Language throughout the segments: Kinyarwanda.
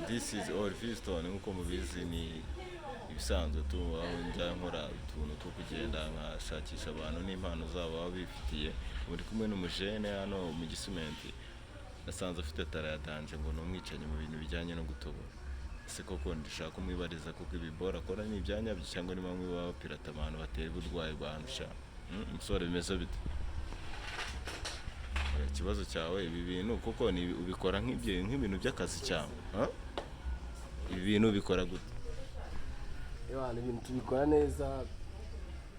this is all Fiston nkuko mubizi ni ibisanzwe tu aho njya nkora utuntu two kugenda nkashakisha abantu n'impano zabo baba bifitiye uri kumwe n'umujene hano mu gisimenti nasanze afite tara ya danje ngo numwicanye mu bintu bijyanye no gutobora ese koko ndishaka kumwibariza kuko ibibora akora ni ibyanya cyangwa ni bamwe baba pirata abantu batera uburwayi bwansha umusore bimeze bite ikibazo cyawe ibi bintu kuko ni ubikora nk'ibintu by'akazi cyawe ibi bintu bikora gute Ni ibintu tubikora neza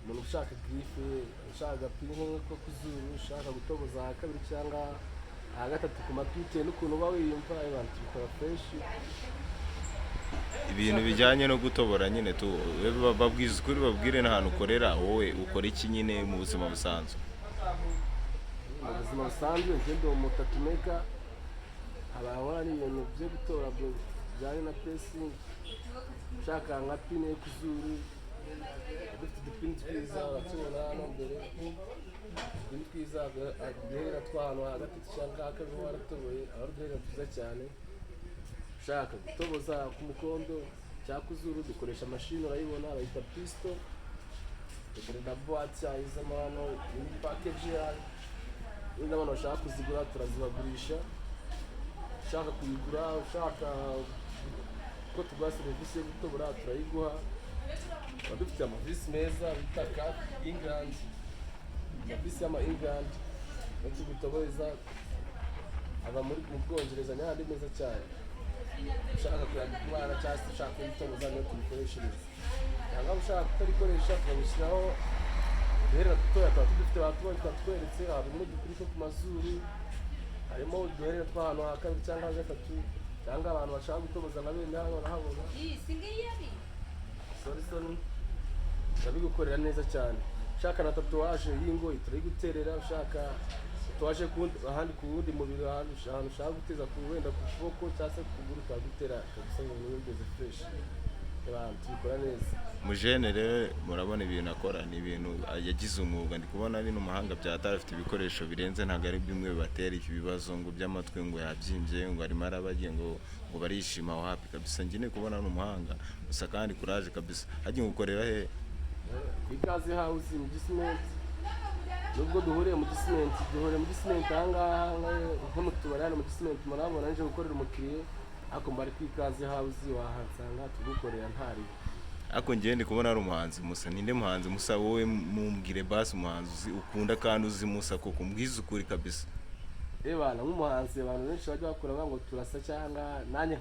umuntu ushaka grife ushaka agapira nko kuzuru ushaka gutoboza kabiri cyangwa gatatu ku mapite n'ukuntu uba wiyumva abantu tubikora fresh ibintu bijyanye no gutobora nyine tu babwiza ukuri babwire n'ahantu ukorera wowe ukora iki nyine mu buzima busanzwe mu buzima busanzwe ngende mu tatumeka abahora n'ibintu byo gutora bijyanye na pressing ushaka nka pine kuzuru dufite udupine twiza batubona hano mbere udupine twiza duherera tw'ahantu hagati cyangwa akaba waratoboye aho duherera twiza cyane ushaka gutoboza ku mukondo cyangwa kuzuru dukoresha mashini urayibona bayita pisto dukorera boîte izamo hano iyi package yayo n'abantu bashaka kuzigura turazibagurisha ushaka kuyigura ushaka ko tuguha serivisi yo gutobora turayiguha dufite amavisi meza bita Cat England amavisi y'ama England yo gutoboreza aba mu Bwongereza n'andi meza cyane ushaka kuyambika umwana cyangwa se ushaka gutoboza niyo tubikoreshereza cyangwa ushaka kutabikoresha tukabishyiraho duherera dutoya tuba dufite batubonye twatweretse harimo udukuri two ku mazuru harimo uduherera tw'ahantu ha kabiri cyangwa gatatu cyangwa abantu bashaka gutoboza nka bene hano barahabona sorry ndabigukorera neza cyane ushaka na tatuwaje y'ingoyi turayiguterera ushaka tatuwaje ahandi ku wundi mubiri ahantu ushaka guteza ku wenda ku kuboko cyangwa se ku kuguru tukagutera kabisa ngo bimeze fresh tubikora neza mujene rero murabona ibintu akora ni ibintu yagize umwuga ndi kubona ari n'umuhanga byatara afite ibikoresho birenze ntabwo ari bimwe bibatera ibibazo ngo by'amatwi ngo yabyimbye ngo arimo arabagiye ngo barishima aho hapi kabisa njye ni kubona n'umuhanga gusa kandi kuraje kabisa hagiye gukorera he Ikaze house mu Gisimenti nubwo duhuriye mu Gisimenti ahangaha nko mu tubari hano mu Gisimenti murabona nje gukorera umukiriye ako mbari ku Ikaze house wahansanga tugukorera ntari ako njye ndi kubona ari umuhanzi musa ninde muhanzi musa wowe mumbwire basi umuhanzi ukunda kandi uzi musa koko mbwiza ukuri kabisa bana nk'umuhanzi abantu benshi bajya bakora ngo turasa cyangwa nanjye